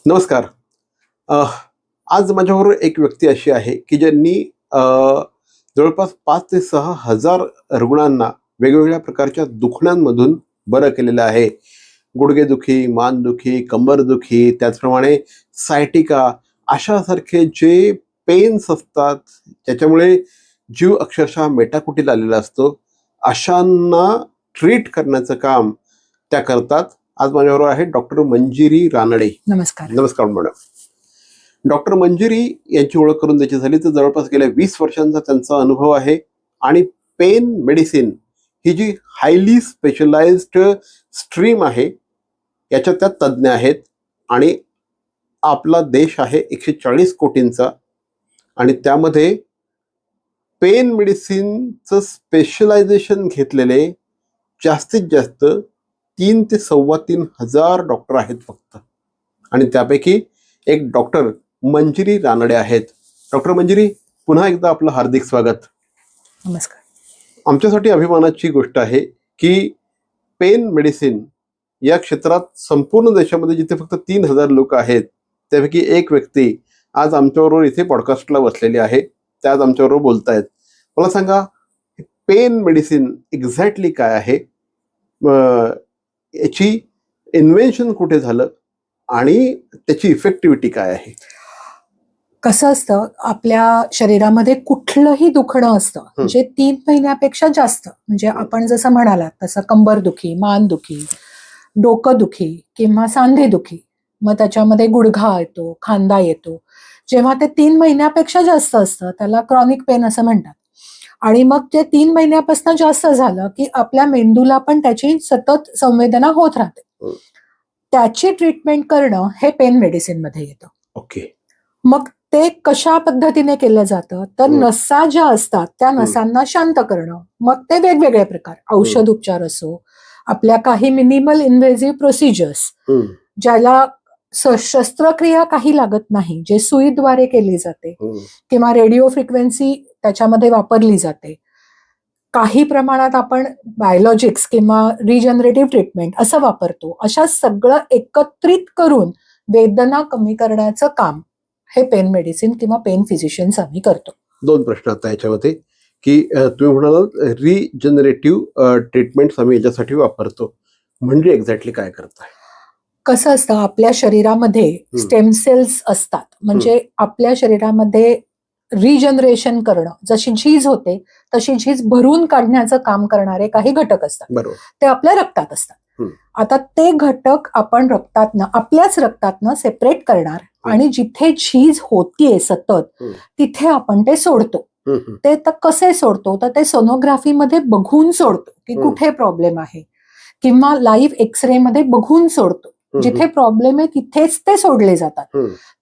नमस्कार. अ, आज माझ्याबरोबर एक व्यक्ती अशी आहे की ज्यांनी अ, जवळपास 5 ते 6 हजार रुग्णांना वेगवेगळ्या प्रकारच्या दुखण्यांमधून बरं केलेलं आहे. गुडघेदुखी, मानदुखी, कंबरदुखी, त्याचप्रमाणे सायटिका अशासारखे जे पेन्स असतात, त्याच्यामुळे जीव अक्षरशः मेटाकुटीला आलेला असतो. अशांना ट्रीट करण्याचं काम त्या करतात. आज माझ्याबरोबर आहे डॉक्टर मंजिरी रानडे. नमस्कार. नमस्कार मॅडम. डॉक्टर मंजिरी यांची ओळख करून द्यायची झाली तर जवळपास गेल्या 20 वर्षांचा त्यांचा अनुभव आहे आणि पेन मेडिसिन ही जी हायली स्पेशलाइज्ड स्ट्रीम आहे याच्यात त्या तज्ज्ञ आहेत. आणि आपला देश आहे 140 कोटींचा आणि त्यामध्ये पेन मेडिसिनचं स्पेशलायझेशन घेतलेले जास्तीत जास्त 3 ते 3.25 हजार डॉक्टर आहेत फक्त. आणि त्यापैकी एक डॉक्टर मंजिरी रानडे आहेत. डॉक्टर मंजिरी, पुन्हा एकदा आपलं हार्दिक स्वागत. नमस्कार. आमच्यासाठी अभिमानाची गोष्ट आहे की पेन मेडिसिन या क्षेत्रात संपूर्ण देशामध्ये जिथे फक्त 3,000 लोक आहेत त्यापैकी एक व्यक्ती आज आमच्याबरोबर इथे पॉडकास्टला बसलेली आहे. त्या आज आमच्याबरोबर बोलतायत. मला सांगा, पेन मेडिसिन एक्झॅक्टली काय आहे, याची इन्व्हेन्शन कुठे झालं आणि त्याची इफेक्टिव्हिटी काय आहे? कसं असतं, आपल्या शरीरामध्ये कुठलंही दुखणं असतं म्हणजे 3 महिन्यापेक्षा जास्त, म्हणजे आपण जसं म्हणालात तसं कंबरदुखी, मानदुखी, डोकंदुखी किंवा सांधेदुखी, मग त्याच्यामध्ये गुडघा येतो, खांदा येतो. जेव्हा ते 3 महिन्यापेक्षा जास्त असतं त्याला क्रॉनिक पेन असं म्हणतात. आणि मग ते 3 महिन्यापासून जास्त झालं की आपल्या मेंदूला पण त्याची सतत संवेदना होत राहते. त्याची ट्रीटमेंट करणं हे पेन मेडिसिन मध्ये येतं. ओके. मग ते कशा पद्धतीने केलं जातं तर नसा ज्या असतात त्या नसांना शांत करणं. मग ते वेगवेगळे प्रकार, औषध उपचार असो, आपल्या काही मिनिमल इन्व्हेसिव्ह प्रोसिजर्स ज्याला शस्त्रक्रिया काही लागत नाही, जे सुईद्वारे केली जाते किंवा रेडिओ फ्रिक्वेन्सी त्याच्यामध्ये वापरली जाते. काही प्रमाणात आपण बायोलॉजिक्स किंवा रिजनरेटिव्ह ट्रीटमेंट असं वापरतो. अशा सगळं एकत्रित करून वेदना कमी करण्याचं काम हे पेन मेडिसिन किंवा पेन फिजिशियन्स आम्ही करतो. 2 प्रश्न आता याच्यामध्ये की तुम्ही म्हणालात रिजनरेटिव्ह ट्रीटमेंट्स आम्ही याच्यासाठी वापरतो, म्हणजे एक्झॅक्टली काय करताय? कसं असतं, आपल्या शरीरामध्ये स्टेम सेल्स असतात. म्हणजे आपल्या शरीरामध्ये रिजनरेशन करणं, जशी झीज होते तशी झीज भरून काढण्याचं काम करणारे काही घटक असतात. बरोबर. ते आपल्या रक्तात असतात. आता ते घटक आपण आपल्याच रक्तातनं सेपरेट करणार आणि जिथे झीज होतीये सतत तिथे आपण ते सोडतो. ते तर कसे सोडतो तर ते सोनोग्राफी मध्ये बघून सोडतो की कुठे प्रॉब्लेम आहे, किंवा लाईव्ह एक्सरे मध्ये बघून सोडतो. जिथे प्रॉब्लेम आहे तिथेच ते सोडले जातात.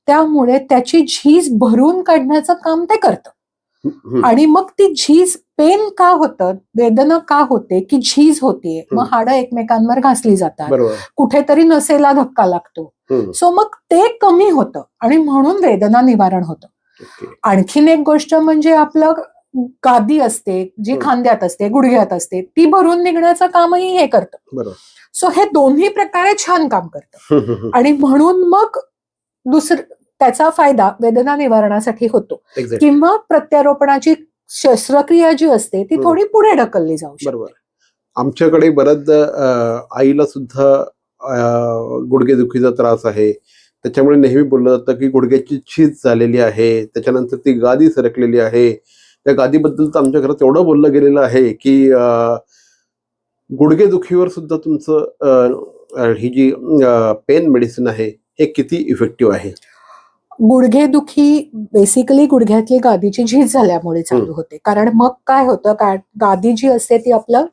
त्यामुळे त्याची झीज भरून काढण्याचं काम ते करतं. आणि मग ती झीज, पेन का होतं, वेदना का होते की झीज होतीये, मग हाडं एकमेकांवर घासली जातात, कुठेतरी नसेला धक्का लागतो. सो मग ते कमी होतं आणि म्हणून वेदना निवारण होतं. आणखीन एक गोष्ट म्हणजे आपलं गादी असते जी खांद्यात असते, गुडघ्यात असते, ती भरून निघण्याचं कामही हे करतं. सो हे दोन्ही प्रकारे छान काम करतं आणि म्हणून मग त्याचा फायदा वेदना निवारणासाठी होतो. किंवा प्रत्यारोपणाची शस्त्रक्रिया जी असते ती थोडी पुढे ढकलली जाऊ शकते. बरोबर. आमच्याकडे बऱ्याच आईला सुद्धा गुडघेदुखीचा त्रास आहे, त्याच्यामुळे नेहमी बोललं जातं की गुडघ्याची झीज झालेली आहे, त्याच्यानंतर ती गादी सरकलेली आहे. त्या गादीबद्दल तर आमच्या घरात एवढं बोललं गेलेलं आहे की गुडघेदुखीवर सुद्धा तुमचं ही जी पेन मेडिसिन आहे हे किती इफेक्टिव्ह आहे? गुडघेदुखी बेसिकली गुडघ्यातली गादीची झीज झाल्यामुळे चालू होते. कारण मग काय होतं, गादी जी असते ती आपलं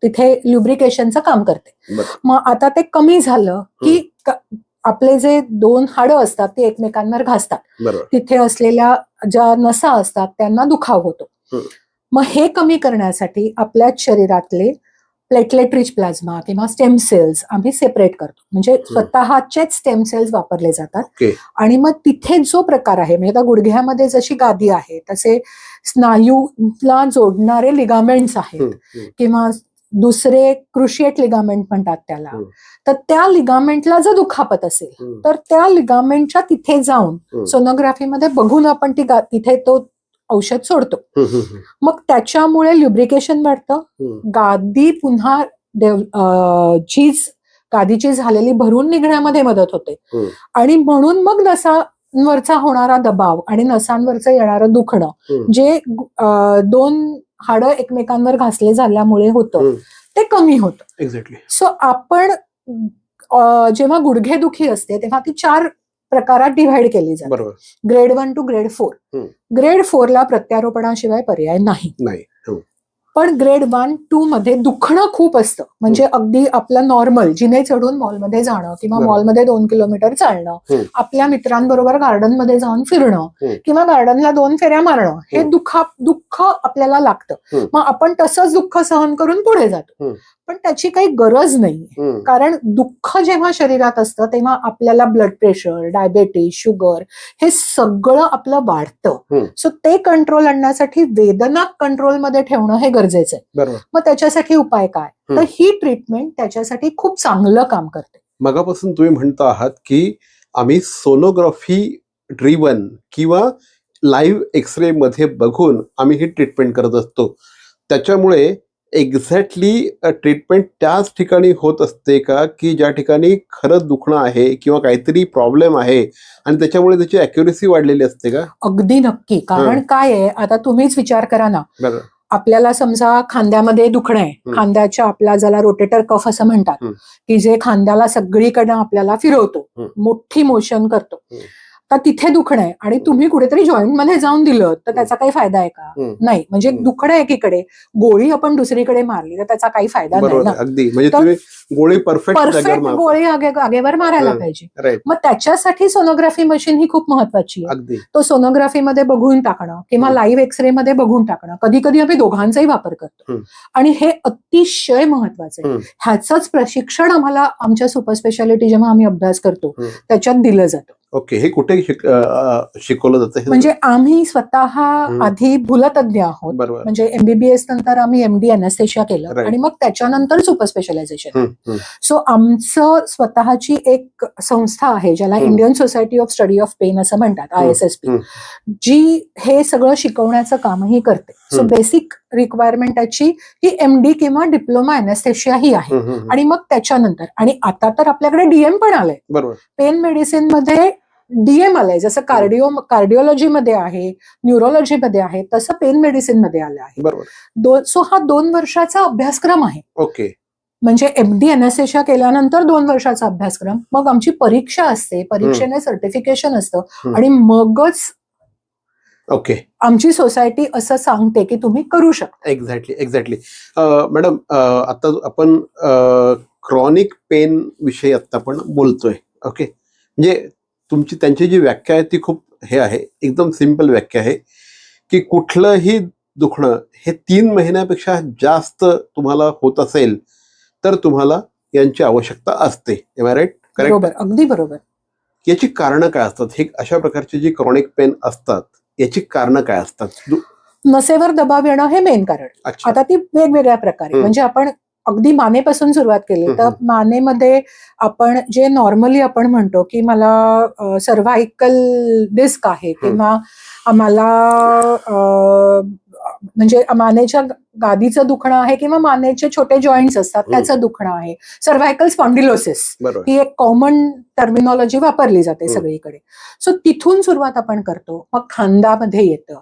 तिथे ल्युब्रिकेशनचं काम करते. मग आता ते कमी झालं की आपले जे 2 हाडं असतात ते एकमेकांवर घासतात, तिथे असलेल्या ज्या नसा असतात त्यांना दुखाव होतो. मग हे कमी करण्यासाठी आपल्या शरीरातले प्लेटलेट रिच प्लाझ्मा किंवा स्टेम सेल्स आम्ही सेपरेट करतो. म्हणजे स्वतःचेच स्टेम सेल्स वापरले जातात. आणि मग तिथे जो प्रकार आहे, म्हणजे आता गुडघ्यामध्ये जशी गादी आहे तसे स्नायूला जोडणारे लिगामेंट्स आहेत किंवा दुसरे क्रुशिएट लिगामेंट म्हणतात त्याला. हम्म. तर त्या लिगामेंटला जर दुखापत असेल तर त्या लिगामेंटच्या तिथे जाऊन सोनोग्राफीमध्ये बघून आपण तिथे तो औषध सोडतो. मग त्याच्यामुळे ल्युब्रिकेशन वाढतं, गादी पुन्हा गादीची झालेली भरून निघण्यामध्ये मदत होते आणि म्हणून मग नसांवरचा होणारा दबाव आणि नसांवरचं येणारं दुखणं जे दोन हाडं एकमेकांवर घासले झाल्यामुळे होतं ते कमी होतं. एक्झॅक्टली. सो आपण जेव्हा गुडघेदुखी असते तेव्हा ती 4 प्रकारात डिव्हाइड केली जाते. बरोबर. Grade 1 to grade 4. ग्रेड 4 ला प्रत्यारोपणाशिवाय पर्याय नाही. पण ग्रेड 1, 2 मध्ये दुखणं खूप असतं. म्हणजे अगदी आपलं नॉर्मल जिने चढून मॉलमध्ये जाणं किंवा मॉलमध्ये 2 किलोमीटर चालणं, आपल्या मित्रांबरोबर गार्डनमध्ये जाऊन फिरणं किंवा गार्डनला 2 फेऱ्या मारणं, हे दुःख आपल्याला लागतं. मग आपण तसंच दुःख सहन करून पुढे जातो. पण त्याची काही गरज नाही. कारण दुःख जेव्हा शरीरात असतं तेव्हा आपल्याला ब्लड प्रेशर, डायबेटीस, शुगर हे सगळं आपलं वाढतं. सो ते कंट्रोल आणण्यासाठी वेदना कंट्रोलमध्ये ठेवणं हे गरजेचं आहे. मग त्याच्यासाठी उपाय काय? तर ही ट्रीटमेंट त्याच्यासाठी खूप चांगलं काम करते. मगापासून तुम्ही म्हणता आहात की आम्ही सोनोग्राफी ड्रिवन किंवा लाईव्ह एक्सरे मध्ये बघून आम्ही ही ट्रीटमेंट करत असतो. त्याच्यामुळे एक्झॅक्टली ट्रीटमेंट त्याच ठिकाणी होत असते का की ज्या ठिकाणी खरंच दुखणं आहे किंवा काहीतरी प्रॉब्लेम आहे आणि त्याच्यामुळे त्याची अॅक्युरेसी वाढलेली असते का? अगदी नक्की. कारण काय आहे, आता तुम्हीच विचार करा ना, आपल्याला समजा खांद्यामध्ये दुखणं आहे, खांद्याच्या आपला ज्याला रोटेटर कफ असं म्हणतात की जे खांद्याला सगळीकडनं आपल्याला फिरवतो, मोठी मोशन करतो. तर तिथे दुखणं आहे आणि तुम्ही कुठेतरी जॉईंट मध्ये जाऊन दिलं तर त्याचा काही फायदा आहे का? नाही. म्हणजे दुखणं एकीकडे, गोळी आपण दुसरीकडे मारली तर त्याचा काही फायदा नाही ना. अगदी. म्हणजे तुम्ही गोळी परफेक्ट गोळी आगेवर मारायला पाहिजे. मग त्याच्यासाठी सोनोग्राफी मशीन ही खूप महत्वाची आहे. तो सोनोग्राफी मध्ये बघून टाकणं किंवा लाईव्ह एक्सरे मध्ये बघून टाकणं, कधी कधी आम्ही दोघांचाही वापर करतो आणि हे अतिशय महत्वाचं आहे. ह्याचंच प्रशिक्षण आम्हाला आमच्या सुपर स्पेशालिटी जेव्हा आम्ही अभ्यास करतो त्याच्यात दिलं जातं. ओके. हे कुठे शिकवलं जातं? म्हणजे आम्ही स्वतः आधी भूलतज्ञ आहोत. म्हणजे MBBS नंतर आम्ही MD अॅनेस्थेशिया केलं आणि मग त्याच्यानंतर सुपर स्पेशलायझेशन. सो आमचं स्वतःची एक संस्था आहे ज्याला Indian society of study of pain असं म्हणतात, ISSP, जी हे सगळं शिकवण्याचं कामही करते. सो बेसिक रिक्वायरमेंट त्याची ही MD किंवा डिप्लोमा अॅनेस्थेशिया ही आहे. आणि मग त्याच्यानंतर, आणि आता तर आपल्याकडे DM पण आलंय. पेन मेडिसिन मध्ये DM आलंय. जसं कार्डिओलॉजी मध्ये आहे, न्यूरोलॉजी मध्ये आहे, तसं पेन मेडिसिन मध्ये आलं आहे. सो हा 2 वर्षाचा अभ्यासक्रम आहे. ओके. म्हणजे MD अॅनेस्थेशिया केल्यानंतर 2 वर्षाचा अभ्यासक्रम, मग आमची परीक्षा असते, परीक्षेने सर्टिफिकेशन असतं आणि मगच ओके आमची सोसायटी असं सांगते की तुम्ही करू शकता. एक्झॅक्टली. मॅडम, आता आपण क्रॉनिक पेन विषयी आता आपण बोलतोय. ओके. म्हणजे त्यांची जी व्याख्या आहे ती खूप हे आहे, एकदम सिंपल व्याख्या आहे की कुठलंही दुखणं हे 3 महिन्यापेक्षा जास्त तुम्हाला होत असेल तर तुम्हाला यांची आवश्यकता असते. Am I right? बरोबर, अगदी बरोबर. याची कारणं काय असतात? हे अशा प्रकारची जी क्रॉनिक पेन असतात याची कारणं काय असतात? नसेवर दबाव येणं हे मेन कारण. आता ती वेगवेगळ्या प्रकारे, म्हणजे आपण अगदी मानेपासून सुरुवात केली तर मानेमध्ये आपण जे नॉर्मली आपण म्हणतो की मला सर्व्हायकल डिस्क आहे किंवा आम्हाला म्हणजे मानेच्या गादीचं दुखणं आहे किंवा मानेचे छोटे जॉईंट्स असतात त्याचं दुखणं आहे, सर्व्हायकल स्पॉन्डिलोसिस ही एक कॉमन टर्मिनॉलॉजी वापरली जाते सगळीकडे. सो तिथून सुरुवात आपण करतो. मग खांद्यामध्ये येतं,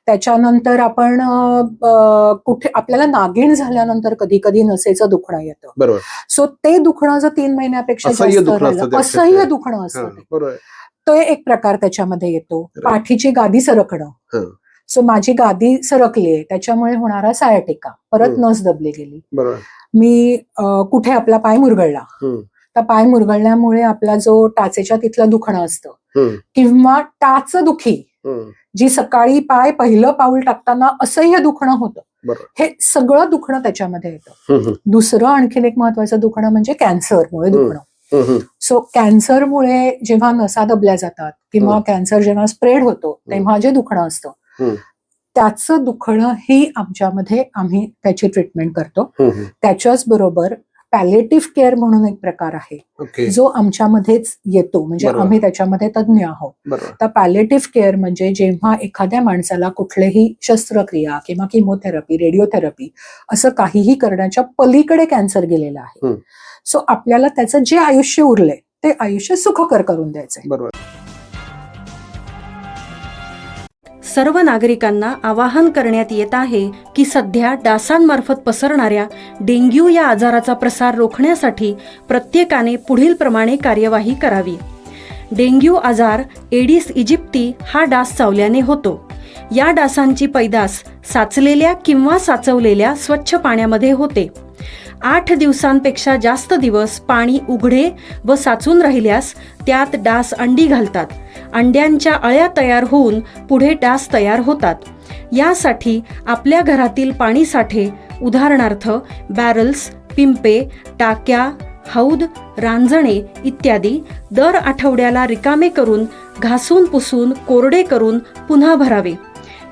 त्याच्यानंतर आपण कुठे आपल्याला नागिण झाल्यानंतर कधी कधी नसेचं दुखणं येतं. सो ते दुखणं जर 3 महिन्यापेक्षा जास्त राहिलं, असह्य दुखणं असतं, तो एक प्रकार त्याच्यामध्ये येतो. पाठीची गादी सरकणं, सो माझी गादी सरकलीये त्याच्यामुळे होणारा सायाटिका, परत नस दबली गेली, मी कुठे आपला पाय मुरगळला, तर पाय मुरगळल्यामुळे आपला जो टाचेच्या तिथलं दुखणं असतं किंवा टाचदुखी जी सकाळी पाय पहिलं पाऊल टाकताना असह्य दुखणं होतं, हे सगळं दुखणं त्याच्यामध्ये येतं. दुसरं आणखीन एक महत्वाचं दुखणं म्हणजे कॅन्सरमुळे दुखणं. सो कॅन्सरमुळे जेव्हा नसा दबल्या जातात किंवा कॅन्सर जेव्हा स्प्रेड होतो तेव्हा जे दुखणं असतं त्याचं दुखणं ही आमच्यामध्ये आम्ही त्याची ट्रीटमेंट करतो. त्याच्याच बरोबर पॅलिएटिव्ह केअर म्हणून एक प्रकार आहे ओके. जो आमच्यामध्येच येतो, म्हणजे बरोबर. आम्ही त्याच्यामध्ये तज्ज्ञ आहोत. बरोबर. तर पॅलिएटिव्ह केअर म्हणजे जेव्हा एखाद्या माणसाला कुठलीही शस्त्रक्रिया किंवा किमोथेरपी, रेडिओथेरपी असं काहीही करण्याच्या पलीकडे कॅन्सर गेलेला आहे. सो आपल्याला त्याचं जे आयुष्य उरलंय ते आयुष्य सुखकर करून द्यायचंय. बरोबर. सर्व नागरिकांना आवाहन करण्यात येत आहे की सध्या डासांमार्फत पसरणाऱ्या डेंग्यू या आजाराचा प्रसार रोखण्यासाठी प्रत्येकाने पुढील प्रमाणे कार्यवाही करावी. डेंग्यू आजार एडिस इजिप्ती हा डास चावल्याने होतो. या डासांची पैदास साचलेल्या किंवा साचवलेल्या स्वच्छ पाण्यामध्ये होते. 8 दिवसांपेक्षा जास्त दिवस पाणी उघडे व साचून राहिल्यास त्यात डास अंडी घालतात. अंड्यांच्या अळ्या तयार होऊन पुढे डास तयार होतात. यासाठी आपल्या घरातील पाणीसाठे उदाहरणार्थ बॅरल्स, पिंपे, टाक्या, हौद, रांजणे इत्यादी दर आठवड्याला रिकामे करून घासून पुसून कोरडे करून पुन्हा भरावे.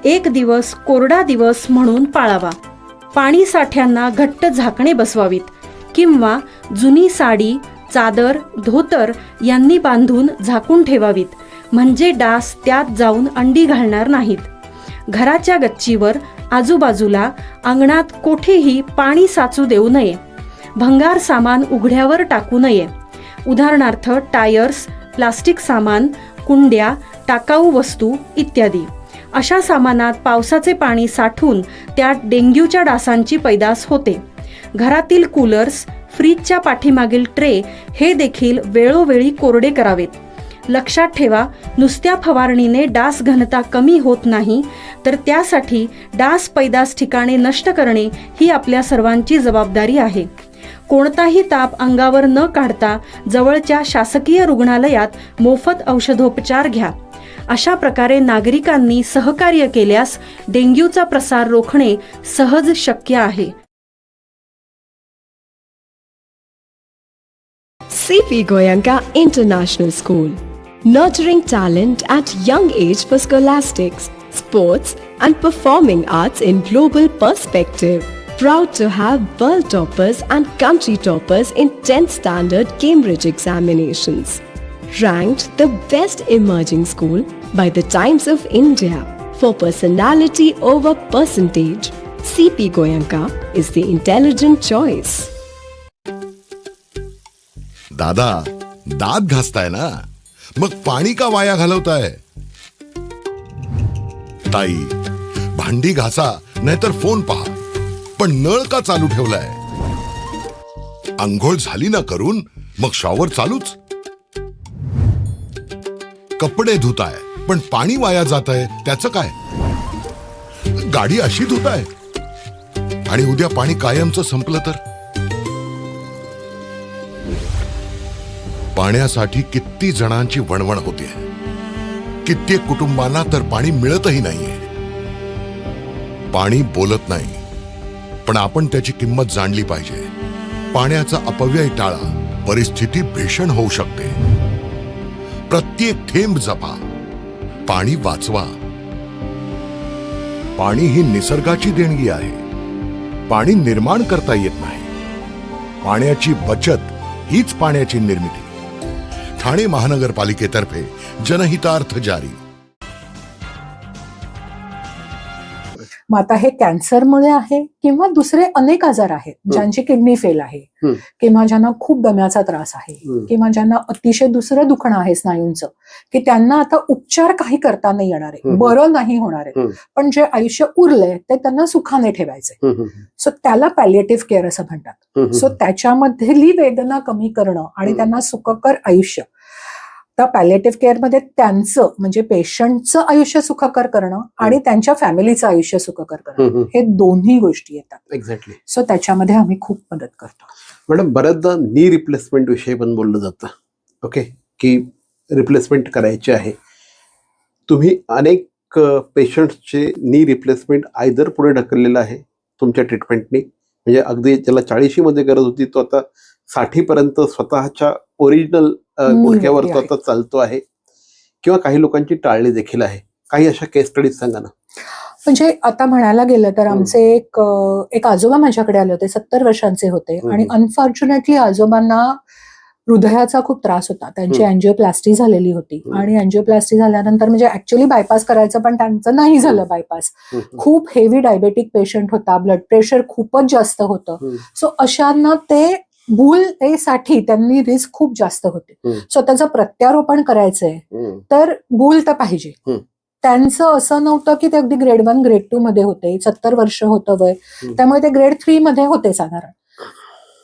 1 दिवस कोरडा दिवस म्हणून पाळावा. पाणी साठ्यांना घट्ट झाकणे बसवावीत किंवा जुनी साडी, चादर, धोतर यांनी बांधून झाकून ठेवावीत, म्हणजे डास त्यात जाऊन अंडी घालणार नाहीत. घराच्या गच्चीवर, आजूबाजूला, अंगणात कोठेही पाणी साचू देऊ नये. भंगार सामान उघड्यावर टाकू नये. उदाहरणार्थ टायर्स, प्लास्टिक सामान, कुंड्या, टाकाऊ वस्तू इत्यादी. अशा सामानात पावसाचे पाणी साठून त्यात डेंग्यूच्या डासांची पैदास होते. घरातील कूलर्स, फ्रीजच्या पाठीमागील ट्रे हे देखील वेळोवेळी कोरडे करावेत. लक्षात ठेवा, नुसत्या फवारणीने डास घनता कमी होत नाही, तर त्यासाठी डास पैदास ठिकाणे नष्ट करणे ही आपल्या सर्वांची जबाबदारी आहे. कोणताही ताप अंगावर न काढता जवळच्या शासकीय रुग्णालयात मोफत औषधोपचार घ्या. अशा प्रकारे नागरिकांनी सहकार्य केल्यास डेंग्यूचा प्रसार रोखणे सहज शक्य आहे. CP Goenka International School, nurturing talent at young age for scholastics, sports and performing arts in global perspective. Proud to have world toppers and country toppers in 10th standard Cambridge examinations. Ranked the best emerging school by the Times of India for personality over percentage, CP Goenka is the intelligent choice. दादा, दात घासताय ना, मग पाणी का वाया घालवताय? ताई, भांडी घासा नाहीतर फोन पहा, पण नळ का चालू ठेवलाय? अंघोळ झाली ना करून, मग शॉवर चालूच. कपडे धुताय पण पाणी वाया जात आहे, त्याचं काय? गाडी अशी धुताय आणि उद्या पाणी कायमचं संपलं तर? पाण्यासाठी किती जणांची वणवण होते. कित्येक कुटुंबांना तर पाणी मिळतही नाहीये. पाणी बोलत नाही, पण आपण त्याची किंमत जाणली पाहिजे. पाण्याचा अपव्यय टाळा, परिस्थिती भीषण होऊ शकते. प्रत्येक थेंब जपा, पाणी वाचवा. पाणी ही निसर्गाची देणगी आहे. पाणी निर्माण करता येत नाही. पाण्याची बचत हीच पाण्याची निर्मिती. ठाणे महानगरपालिकेतर्फे जनहितार्थ जारी. मग आता हे कॅन्सरमुळे आहे किंवा दुसरे अनेक आजार आहेत, ज्यांची किडनी फेल आहे किंवा ज्यांना खूप दम्याचा त्रास आहे किंवा ज्यांना अतिशय दुसरं दुखणं आहे स्नायूंचं, की त्यांना आता उपचार काही करता नाही येणार आहे, बरं नाही होणार आहे, पण जे आयुष्य उरलंय ते त्यांना सुखाने ठेवायचंय. सो त्याला पॅलिएटिव्ह केअर असं म्हणतात. सो त्याच्यामधली वेदना कमी करणं आणि त्यांना सुखकर आयुष्य, तर पॅलिएटिव्ह केअर मध्ये त्यांचं म्हणजे पेशंटचं आयुष्य सुखकर करणं आणि त्यांच्या फॅमिलीचं आयुष्य सुखकर करणं, हे दोन्ही गोष्टी येतात. एक्झॅक्टली. सो त्याच्यामध्ये आम्ही खूप मदत करतो. मॅडम, बऱ्याचदा नी रिप्लेसमेंट विषयी पण बोललं जातं. ओके, की रिप्लेसमेंट करायची आहे. तुम्ही अनेक पेशंट्सचे नी रिप्लेसमेंट आयदर पुढे ढकललेलं आहे तुमच्या ट्रीटमेंटनी, म्हणजे अगदी ज्याला 40 मध्ये गरज होती तो आता 60 पर्यंत स्वतःच्या ओरिजिनल गुडघ्यावर तो आता चालतो आहे, किंवा काही लोकांची टाळली देखील आहे. काही अशा केस स्टडीज सांगा ना. म्हणजे आता म्हणायला गेलं तर आमचे एक आजोबा माझ्याकडे आले होते, 70 वर्षांचे होते आणि अनफॉर्च्युनेटली आजोबांना हृदयाचा खूप त्रास होता. त्यांची अँजिओप्लास्टी झालेली होती आणि अँजिओप्लास्टी झाल्यानंतर म्हणजे ऍक्च्युअली बायपास करायचं पण त्यांचं नाही झालं बायपास. खूप हेवी डायबेटिक पेशंट होता, ब्लड प्रेशर खूपच जास्त होतं. सो अशांना ते भूलतेसाठी त्यांनी रिस्क खूप जास्त होती. सो त्याचं प्रत्यारोपण करायचंय तर भूल तर पाहिजे. त्यांचं असं नव्हतं की ते अगदी ग्रेड 1 ग्रेड 2 मध्ये होते, 70 वर्ष होतं वय, त्यामुळे ते ग्रेड 3 मध्ये होते साधारण.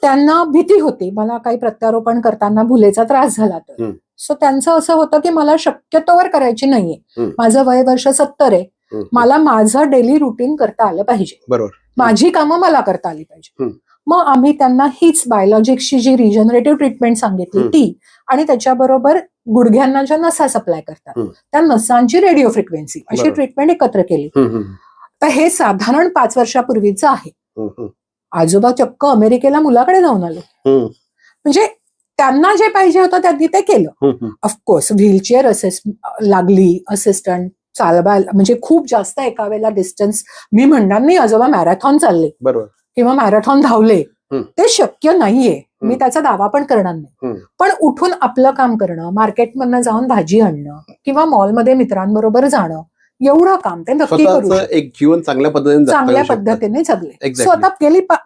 त्यांना भीती होती मला काही प्रत्यारोपण करताना भुलेचा त्रास झाला तर. सो त्यांचं असं होतं की मला शक्यतोवर करायची नाहीये, माझं वय वर्ष 70 आहे, मला माझं डेली रुटीन करता आलं पाहिजे, बरोबर, माझी कामं मला करता आली पाहिजे. मग आम्ही त्यांना हीच बायोलॉजिक्सची जी रिजनरेटिव्ह ट्रीटमेंट सांगितली ती, आणि त्याच्याबरोबर गुडघ्यांना ज्या नसा सप्लाय करतात त्या नसांची रेडिओ फ्रिक्वेन्सी अशी ट्रीटमेंट एकत्र केली. तर हे साधारण 5 वर्षापूर्वीचं आहे. आजोबा चक्क अमेरिकेला मुलाकडे जाऊन आले. म्हणजे त्यांना जे पाहिजे होतं त्यांनी ते केलं. ऑफकोर्स व्हीलचेअर लागली, असिस्टंट चालवायला, म्हणजे खूप जास्त एका वेळेला डिस्टन्स मी म्हणणार नाही आजोबा मॅरेथॉन चालले बरोबर, किंवा मॅरेथॉन धावले, ते शक्य नाहीये, मी त्याचा दावा पण करणार नाही. पण उठून आपलं काम करणं, मार्केटमधनं जाऊन भाजी आणणं किंवा मॉलमध्ये मित्रांबरोबर जाणं, एवढं काम ते नक्की करू स्वतःचं शकतात. एक जीवन चांगल्या पद्धतीने जगता चांगल्या येऊ शकतं. पद्धतीने जगले. Exactly. सो आता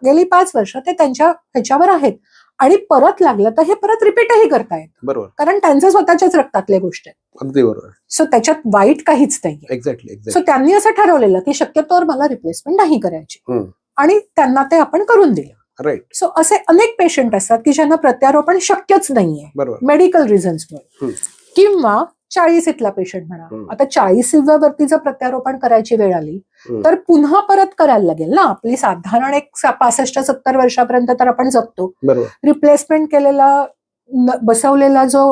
गेली 5 वर्ष ते त्यांच्या ह्याच्यावर आहेत आणि परत लागलं तर हे परत रिपीटही करतायत, बरोबर, कारण त्यांच्या स्वतःच्याच रक्तातले गोष्ट आहे. अगदी बरोबर. सो त्याच्यात वाईट काहीच नाहीये. एक्झॅक्टली सो त्यांनी असं ठरवलेलं की शक्यतोवर मला रिप्लेसमेंट नाही करायची आणि त्यांना ते आपण करून दिलं. राईट, सो असे अनेक पेशंट असतात की ज्यांना प्रत्यारोपण शक्यच नाहीये बरोबर, मेडिकल रिझन्समुळे. किंवा 40ला पेशंट म्हणा, आता 40व्या वरती जर प्रत्यारोपण करायची वेळ आली तर पुन्हा परत करायला लागेल ना. आपली साधारण एक 65-70 वर्षापर्यंत तर आपण जगतो. बरोबर, रिप्लेसमेंट केलेला बसवलेला जो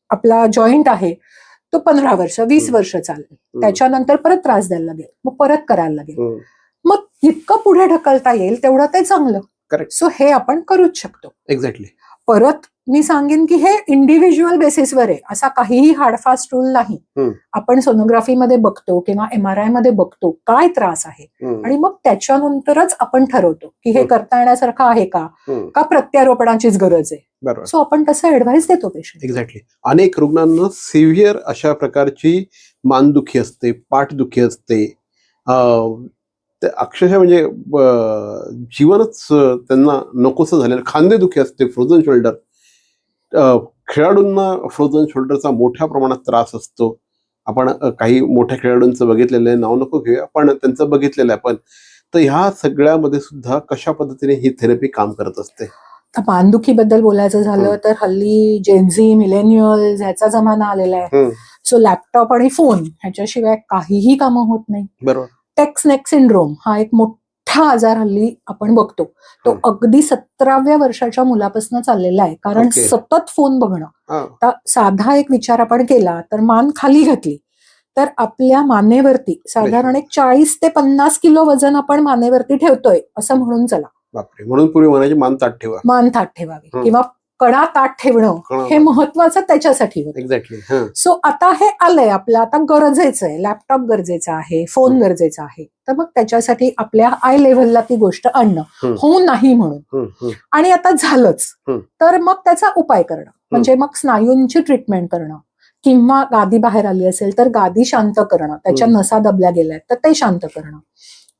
आपला जॉईंट आहे तो 15 वर्ष 20 वर्ष चालेल, त्याच्यानंतर परत त्रास द्यायला लागेल, मग परत करायला लागेल. मग इतकं पुढे ढकलता येईल तेवढं ते चांगलं. करेक्ट. सो हे आपण करूच शकतो. एक्झॅक्टली. परत मी सांगेन की हे इंडिव्हिज्युअल बेसिसवर आहे, असा काहीही हार्डफास्ट रूल नाही. आपण सोनोग्राफीमध्ये बघतो किंवा MRI मध्ये बघतो काय त्रास आहे आणि मग त्याच्यानंतरच आपण ठरवतो की हे करता येण्यासारखं आहे का प्रत्यारोपणाचीच गरज आहे. बरोबर. सो आपण तसं ऍडवाइस देतो पेशंट. एक्झॅक्टली. अनेक रुग्णांना सिव्हिअर अशा प्रकारची मानदुखी असते, पाठदुखी असते, अक्षरशः म्हणजे जीवनच त्यांना नकोसं झालेलं, खांदेदुखी असते, फ्रोझन शोल्डर. खेळाडूंना फ्रोझन शोल्डरचा मोठ्या प्रमाणात त्रास असतो. आपण काही मोठ्या खेळाडूंचं बघितलेलं आहे, नाव नको घेऊया, पण त्यांचं बघितलेलं आहे आपण. तर ह्या सगळ्यामध्ये सुद्धा कशा पद्धतीने ही थेरपी काम करत असते? मानदुखीबद्दल बोलायचं झालं तर हल्ली जेनझी मिलेनियल्स ह्याचा जमाना आलेला आहे. सो लॅपटॉप आणि फोन ह्याच्याशिवाय काहीही कामं होत नाही. बरोबर. टेक्स नेक सिंड्रोम हा एक मोठा आजार हल्ली आपण बघतो. तो अगदी 17व्या वर्षाच्या मुलापासून चाललेला आहे, कारण सतत फोन बघणं. साधा एक विचार आपण केला तर मान खाली घातली तर आपल्या मानेवरती साधारण एक 40 ते 50 किलो वजन आपण मानेवरती ठेवतोय असं म्हणून चला. बापरे. म्हणून पूर्वी म्हणायचे मान ताठ ठेवा, मान ताठ ठेवावी किंवा कणा ताठ ठेवणं हे महत्वाचं त्याच्यासाठी होतं. एक्झॅक्टली. सो आता हे आलंय आपलं, आता गरजेचं आहे, लॅपटॉप गरजेचा आहे, फोन गरजेचा आहे, तर मग त्याच्यासाठी आपल्या आय लेव्हलला ती गोष्ट आणणं होऊ नाही म्हणून. आणि आता झालंच तर मग त्याचा उपाय करणं, म्हणजे मग स्नायूंची ट्रीटमेंट करणं किंवा गादी बाहेर आली असेल तर गादी शांत करणं, त्याच्या नसा दबल्या गेल्या तर ते शांत करणं,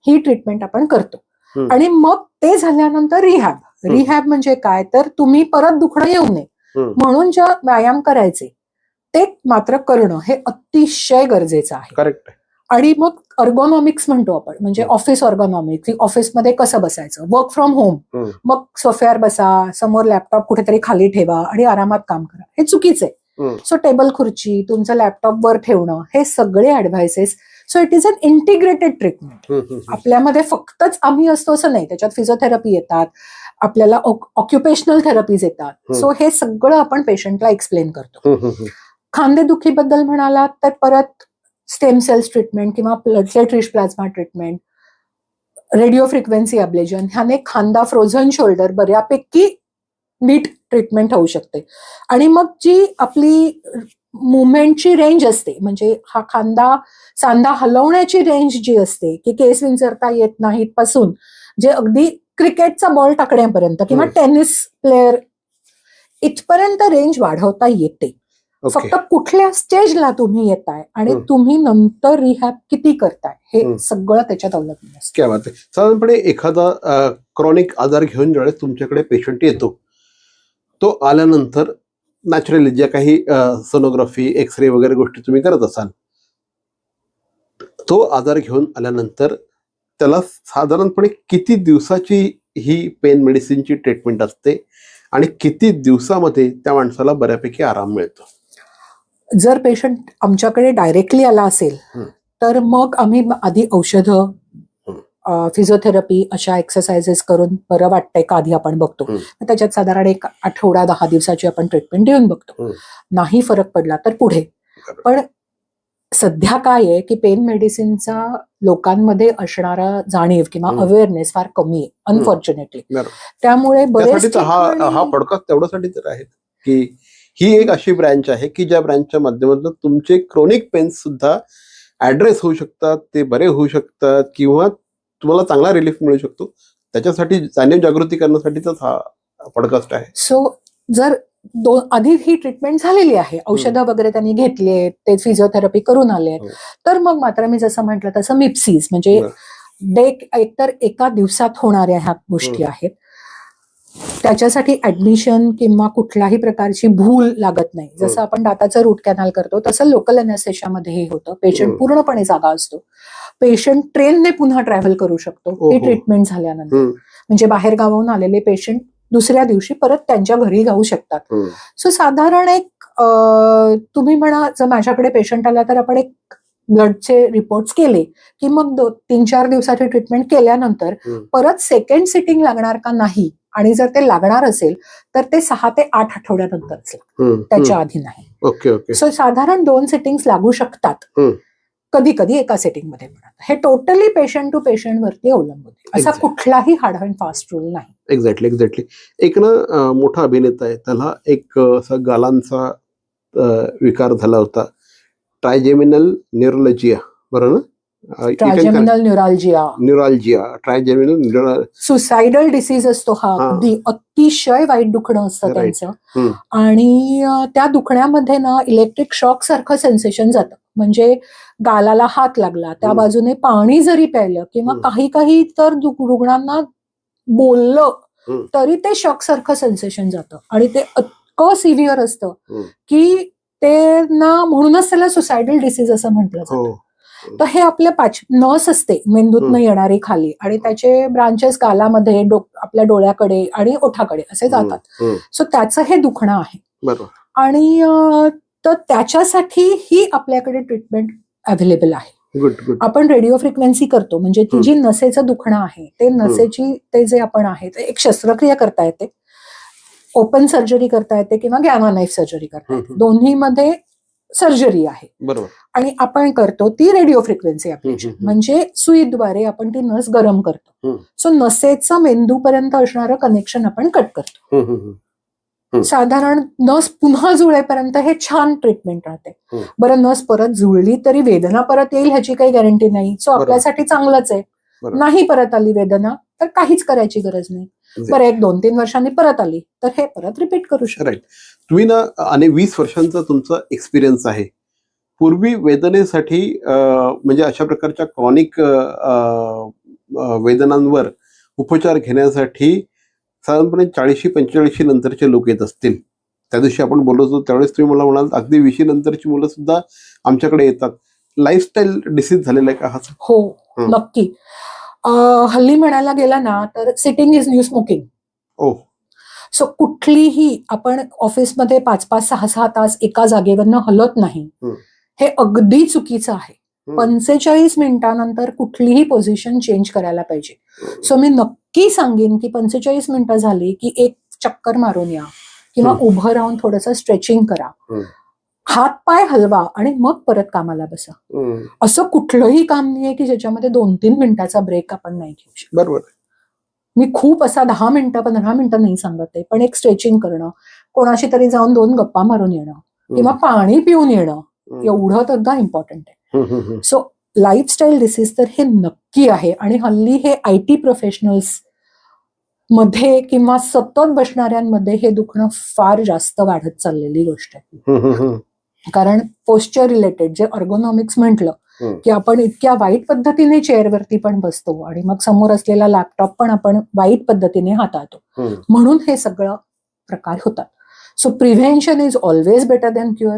ही ट्रीटमेंट आपण करतो. आणि मग ते झाल्यानंतर रिहॅब म्हणजे काय तर तुम्ही परत दुखणं येऊ नये म्हणून ज्या व्यायाम करायचे ते मात्र करणं हे अतिशय गरजेचं आहे. करेक्ट. आणि मग अर्गोनॉमिक्स म्हणतो आपण, म्हणजे ऑफिस अर्गोनॉमिक्स, ऑफिसमध्ये कसं बसायचं, वर्क फ्रॉम होम, मग सोफ्यावर बसा, समोर लॅपटॉप कुठेतरी खाली ठेवा आणि आरामात काम करा, हे चुकीचं आहे. सो टेबल खुर्ची, तुमचं लॅपटॉप वर ठेवणं, हे सगळे advices. So it is an integrated treatment. आपल्यामध्ये फक्तच आम्ही असतो असं नाही, त्याच्यात फिजिओथेरपी येतात, आपल्याला ऑक्युपेशनल थेरपीज येतात. सो हे सगळं आपण पेशंटला एक्सप्लेन करतो. खांदेदुखीबद्दल म्हणालात तर परत स्टेम सेल्स ट्रीटमेंट किंवा platelet rich plasma treatment, radio frequency ablation, ह्याने खांदा फ्रोझन शोल्डर बऱ्यापैकी नीट ट्रीटमेंट होऊ शकते. आणि मग जी आपली मुवमेंटची रेंज असते, म्हणजे हा सांधा हलवण्याची रेंज जी असते, की केस विंचरता येत नाहीत पासून जे अगदी क्रिकेटचा बॉल टाकण्यापर्यंत किंवा टेनिस प्लेअर इथपर्यंत रेंज वाढवता येते. ओके. फक्त कुठल्या स्टेजला तुम्ही येताय आणि तुम्ही नंतर रिहॅब किती करताय हे सगळं त्याच्यात अवलंबून असतं. क्या बात आहे. साधारणपणे एखादा क्रॉनिक आजार घेऊन ज्यावेळेस तुमच्याकडे पेशंट येतो, तो आल्यानंतर नॅचरली ज्या काही सोनोग्राफी, एक्सरे वगैरे गोष्टी तुम्ही करत असाल, तो आजार घेऊन आल्यानंतर त्याला साधारणपणे किती दिवसाची ही पेन मेडिसिनची ट्रीटमेंट असते आणि किती दिवसामध्ये त्या माणसाला बऱ्यापैकी आराम मिळतो? जर पेशंट आमच्याकडे डायरेक्टली आला असेल तर मग आम्ही आधी औषधं, फिजिओथेरपी अशा एक्सरसाइजेस करून बरं वाटतंय का आधी आपण बघतो. त्याच्यात साधारण 1 आठवडा 10 दिवसाची आपण ट्रीटमेंट देऊन बघतो. नाही फरक पडला तर पुढे. पण सध्या काय आहे की पेन मेडिसिनचा लोकांमध्ये असणारा जाणीव किंवा अवेअरनेस फार कमी आहे अनफॉर्च्युनेटली. त्यामुळे बरेच हा पॉडकास्ट तेवढ्यासाठी तर आहे की ही एक अशी ब्रँच आहे की ज्या ब्रँचच्या माध्यमातून तुमचे क्रोनिक पेन्स सुद्धा ऍड्रेस होऊ शकतात, ते बरे होऊ शकतात किंवा तुम्हाला चांगला रिलीफ मिळू शकतो. त्याच्यासाठी जाणीव जागृती करण्यासाठीचाच हा पॉडकास्ट आहे. सो जर आधी ही ट्रीटमेंट झालेली आहे, औषधं वगैरे त्यांनी घेतली, ते फिजिओथेरपी करून आले, तर मग मात्र मी जसं म्हटलं तसं मिप्सीज म्हणजे एकतर एका दिवसात होणाऱ्या ह्या गोष्टी आहेत. त्याच्यासाठी ऍडमिशन किंवा कुठल्याही प्रकारची भूल लागत नाही. जसं आपण दाताचं रूट कॅनल करतो तसं लोकल अनेस्थेशियामध्येही होतं. पेशंट पूर्णपणे जागा असतो. पेशंट ट्रेनने पुन्हा ट्रॅव्हल करू शकतो ही ट्रीटमेंट झाल्यानंतर. म्हणजे बाहेर गावाहून आलेले पेशंट दुसऱ्या दिवशी परत त्यांच्या घरी जाऊ शकतात. सो साधारण एक तुम्ही म्हणा जर माझ्याकडे पेशंट आला तर आपण एक ब्लडचे रिपोर्ट्स केले की मग 3-4 दिवसाची ट्रीटमेंट केल्यानंतर परत सेकंड सिटिंग लागणार का नाही, आणि जर ते लागणार असेल तर ते 6 ते 8 आठवड्यानंतरच, त्याच्या आधी नाही. Okay okay. सो साधारण 2 सिटिंग्स लागू शकतात, कधी कधी एका सेटिंग मध्ये. हे टोटली पेशंट टू पेशंट वरती अवलंबून आहे. असा कुठलाही हार्ड अँड फास्ट रूल नाही. एक्झॅक्टली. एक ना मोठा अभिनेता आहे, त्याला एक असा गालांचा विकार झाला होता, ट्रायजेमिनल न्यूरोलॉजिया, बरोबर ना? ट्रायजेमिनल न्यूराल्जिया, सुसाइडल डिसीज असतो हा. अगदी अतिशय वाईट दुखणं असतं त्यांचं. आणि त्या दुखण्यामध्ये ना इलेक्ट्रिक शॉक सारखं सेन्सेशन जातं. म्हणजे गालाला हात लागला, त्या बाजूने पाणी जरी प्यायलं किंवा काही तर रुग्णांना बोललं तरी ते शॉक सारखं सेन्सेशन जातं. आणि ते इतकं सिव्हिअर असतं की ते ना, म्हणूनच त्याला सुसायडल डिसीज असं म्हटलं जातं. तर हे आपल्या नस असते मेंदूतनं येणारी खाली, आणि त्याचे ब्रांचेस गालामध्ये, आपल्या डोळ्याकडे आणि ओठाकडे असे जातात. सो त्याचं हे दुखणं आहे. आणि तर त्याच्यासाठी ही आपल्याकडे ट्रीटमेंट अवेलेबल आहे. आपण रेडिओ फ्रिक्वेन्सी करतो, म्हणजे ती जी नसेचं दुखणं आहे ते नसेची, ते जे आपण आहे ते एक शस्त्रक्रिया करता येते, ओपन सर्जरी करता येते किंवा गॅमा नाईफ सर्जरी करता येते. दोन्हीमध्ये सर्जरी आहे. बरोबर. आणि आपण करतो ती रेडिओ फ्रिक्वेन्सी ऍप्लिकेशन, म्हणजे सुईद्वारे आपण ती नस गरम करतो. सो नसेचं मेंदूपर्यंत असणारं कनेक्शन आपण कट करतो. साधारण नस पुन्हा जुळेपर्यंत हे छान ट्रीटमेंट राहते. बरं, नस परत जुळली तरी वेदना परत येईल ह्याची काही गॅरंटी नाही. सो आपल्यासाठी चांगलंच आहे. नाही परत आली वेदना तर काहीच करायची गरज नाही. बरं, 1-2-3 वर्षांनी परत आली तर हे परत रिपीट करू शकतो. राईट. तुम्ही ना 20 वर्षांचा तुमचा एक्सपिरियन्स आहे. पूर्वी वेदनेसाठी म्हणजे अशा प्रकारच्या क्रॉनिक वेदनांवर उपचार घेण्यासाठी साधारणपणे 40-45 नंतरचे लोक येत असतील. त्या दिवशी आपण बोलत होतो त्यावेळेस तुम्ही मला म्हणाल अगदी 20 नंतरची मुलं सुद्धा आमच्याकडे येतात. लाईफस्टाईल डिसीज झालेला आहे का हा? हो, नक्की. हल्ली म्हणायला गेला ना तर sitting is new smoking. So कुठलीही आपण ऑफिसमध्ये 5-5, 6-6 तास एका जागेवरनं हलत नाही, हे अगदी चुकीचं आहे. 45 मिनिटानंतर कुठलीही पोझिशन चेंज करायला पाहिजे. सो मी नक्की सांगेन की 45 मिनिटं झाली की एक चक्कर मारून या किंवा उभं राहून थोडंसं स्ट्रेचिंग करा, हात पाय हलवा आणि मग परत कामाला बसा. असं कुठलंही काम नाहीये की ज्याच्यामध्ये 2-3 मिनिटाचा ब्रेक आपण नाही घेऊ शकतो. बरोबर. मी खूप असा 10 मिनिटं 15 मिनिटं नाही सांगत आहे, पण एक स्ट्रेचिंग करणं, कोणाशी तरी जाऊन 2 गप्पा मारून येणं, किंवा पाणी पिऊन येणं एवढं सुद्धा इम्पॉर्टंट आहे. सो लाईफस्टाईल डिसीज तर हे नक्की आहे. आणि हल्ली हे IT प्रोफेशनल्स मध्ये किंवा सतत बसणाऱ्यांमध्ये हे दुखणं फार जास्त वाढत चाललेली गोष्ट आहे. कारण पोस्चर रिलेटेड जे अर्गोनॉमिक्स म्हटलं की आपण इतक्या वाईट पद्धतीने चेअरवरती पण बसतो आणि मग समोर असलेला लॅपटॉप पण आपण वाईट पद्धतीने हाताळतो, म्हणून हे सगळं प्रकार होतात. So prevention is always better than cure.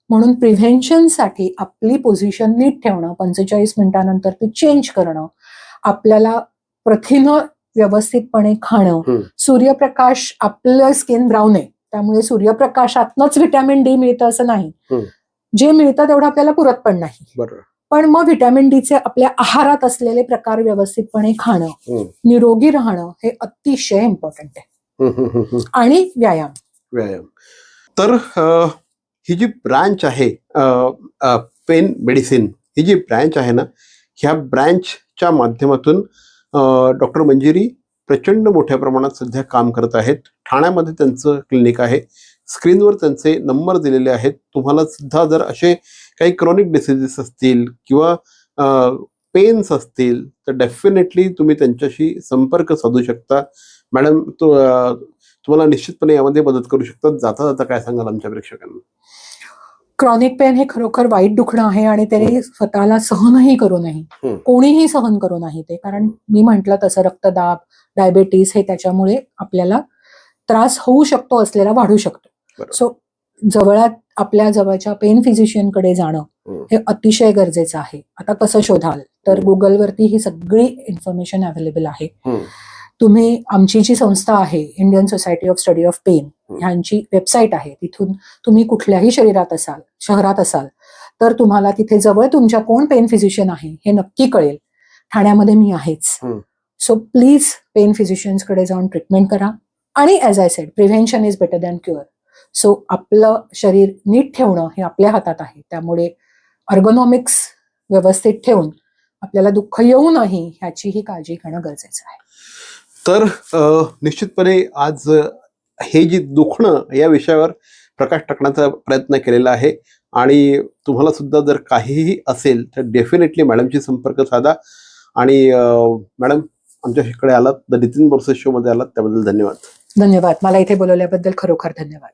म्हणून प्रिव्हेन्शनसाठी आपली पोझिशन नीट ठेवणं, 45 मिनिटानंतर ती चेंज करणं, आपल्याला प्रथिनं व्यवस्थितपणे खाणं, सूर्यप्रकाश, आपलं स्किन ब्राऊन आहे त्यामुळे सूर्यप्रकाशातनंच व्हिटॅमिन डी मिळतं असं नाही, जे मिळतं तेवढं आपल्याला पुरत पण नाही. बरोबर. पण मग व्हिटॅमिन डीचे आपल्या आहारात असलेले प्रकार व्यवस्थितपणे खाणं, निरोगी राहणं हे अतिशय इम्पॉर्टंट आहे. आणि व्यायाम. तर ही जी ब्रांच आहे पेन मेडिसिन, ही जी ब्रँच आहे ना, ह्या ब्रँचच्या माध्यमातून डॉक्टर मंजिरी प्रचंड मोठ्या प्रमाणात सध्या काम करत आहेत. ठाण्यामध्ये त्यांचं क्लिनिक आहे. स्क्रीनवर त्यांचे नंबर दिलेले आहेत. तुम्हाला सुद्धा जर असे काही क्रॉनिक डिसिजेस असतील किंवा पेन्स असतील तर डेफिनेटली तुम्ही त्यांच्याशी संपर्क साधू शकता. मॅडम तुम्हाला निश्चितपणे यामध्ये मदत करू शकतात. जाता जाता काय सांगाल आमच्या प्रेक्षकांना? क्रॉनिक पेन हे खरोखर वाईट दुखणं आहे आणि ते स्वतःला सहनही करू नये, कोणीही सहन करू नाही ते. कारण मी म्हटलं तसं रक्तदाब, डायबेटीस हे त्याच्यामुळे आपल्याला त्रास होऊ शकतो, असलेला वाढू शकतो. सो आपल्या जवळच्या पेन फिजिशियनकडे जाणं हे अतिशय गरजेचं आहे. आता कसं शोधाल तर गुगलवरती ही सगळी इन्फॉर्मेशन अवेलेबल आहे. तुम्ही आमची जी संस्था आहे Indian society of study of pain ह्यांची वेबसाईट आहे, तिथून तुम्ही कुठल्याही शहरात असाल तर तुम्हाला तिथे जवळ तुमच्या कोण पेन फिजिशियन आहे हे नक्की कळेल. ठाण्यामध्ये मी आहेच. सो प्लीज पेन फिजिशियन्सकडे जाऊन ट्रीटमेंट करा. आणि as I said, prevention is better than cure. So आपलं शरीर नीट ठेवणं हे आपल्या हातात आहे. त्यामुळे अर्गोनॉमिक्स व्यवस्थित ठेवून आपल्याला दुःख येऊ नये ह्याचीही काळजी घेणं गरजेचं आहे. तर निश्चितपणे आज हे जी दुखणं या विषयावर प्रकाश टाकण्याचा प्रयत्न केलेला आहे. आणि तुम्हाला सुद्धा जर काहीही असेल तर डेफिनेटली मॅडमशी संपर्क साधा. आणि मॅडम आमच्याकडे आलात, द नितीन बोरसे शो मध्ये आलात, त्याबद्दल धन्यवाद. धन्यवाद. मला इथे बोलवल्याबद्दल खरोखर धन्यवाद.